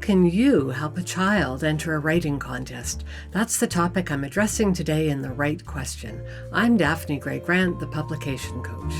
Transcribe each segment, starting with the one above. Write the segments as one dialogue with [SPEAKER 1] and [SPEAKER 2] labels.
[SPEAKER 1] can you help a child enter a writing contest? That's the topic I'm addressing today in The Right Question. I'm Daphne Gray Grant, the publication coach.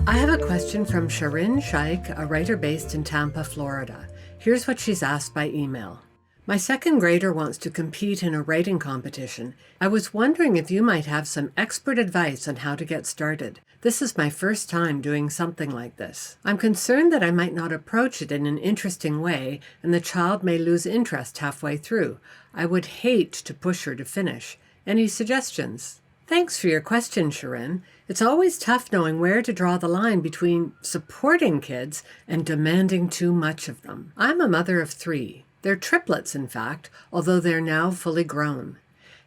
[SPEAKER 1] I have a question from Sharin Shaikh, a writer based in Tampa, Florida. Here's what she's asked by email. My second grader wants to compete in a writing competition. I was wondering if you might have some expert advice on how to get started. This is my first time doing something like this. I'm concerned that I might not approach it in an interesting way and the child may lose interest halfway through. I would hate to push her to finish. Any suggestions? Thanks for your question, Sharin. It's always tough knowing where to draw the line between supporting kids and demanding too much of them. I'm a mother of 3. They're triplets, in fact, although they're now fully grown.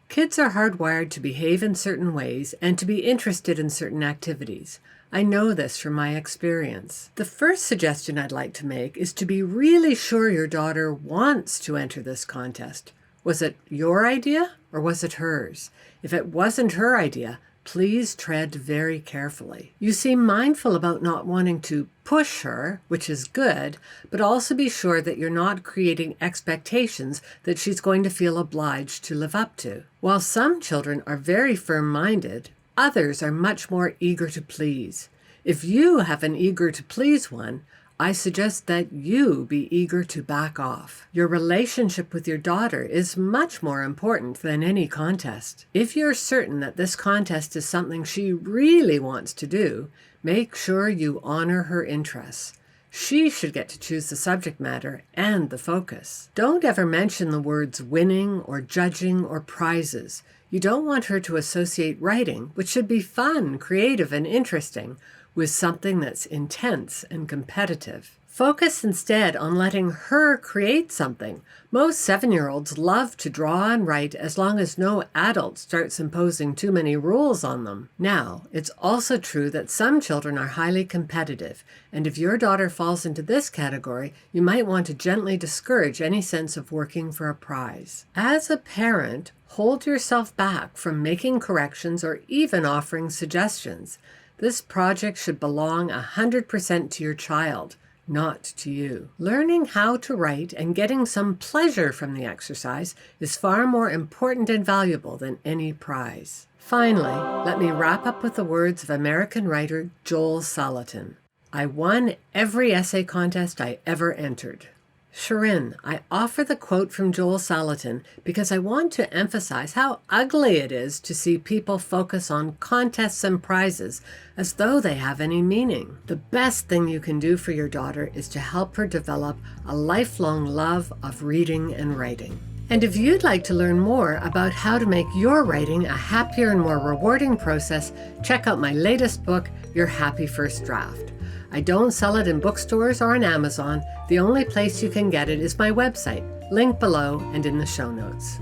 [SPEAKER 1] Kids are hardwired to behave in certain ways and to be interested in certain activities. I know this from my experience. The first suggestion I'd like to make is to be really sure your daughter wants to enter this contest. Was it your idea or was it hers? If it wasn't her idea, please tread very carefully. You seem mindful about not wanting to push her, which is good, but also be sure that you're not creating expectations that she's going to feel obliged to live up to. While some children are very firm-minded, others are much more eager to please. If you have an eager to please one, I suggest that you be eager to back off. Your relationship with your daughter is much more important than any contest. If you're certain that this contest is something she really wants to do, make sure you honor her interests. She should get to choose the subject matter and the focus. Don't ever mention the words winning or judging or prizes. You don't want her to associate writing, which should be fun, creative, and interesting, with something that's intense and competitive. Focus instead on letting her create something. Most 7-year-olds love to draw and write as long as no adult starts imposing too many rules on them. Now, it's also true that some children are highly competitive, and if your daughter falls into this category, you might want to gently discourage any sense of working for a prize. As a parent, hold yourself back from making corrections or even offering suggestions. This project should belong 100% to your child, not to you. Learning how to write and getting some pleasure from the exercise is far more important and valuable than any prize. Finally, let me wrap up with the words of American writer Joel Salatin. I won every essay contest I ever entered. Sharin, I offer the quote from Joel Salatin because I want to emphasize how ugly it is to see people focus on contests and prizes as though they have any meaning. The best thing you can do for your daughter is to help her develop a lifelong love of reading and writing. And if you'd like to learn more about how to make your writing a happier and more rewarding process, check out my latest book, Your Happy First Draft. I don't sell it in bookstores or on Amazon. The only place you can get it is my website, link below and in the show notes.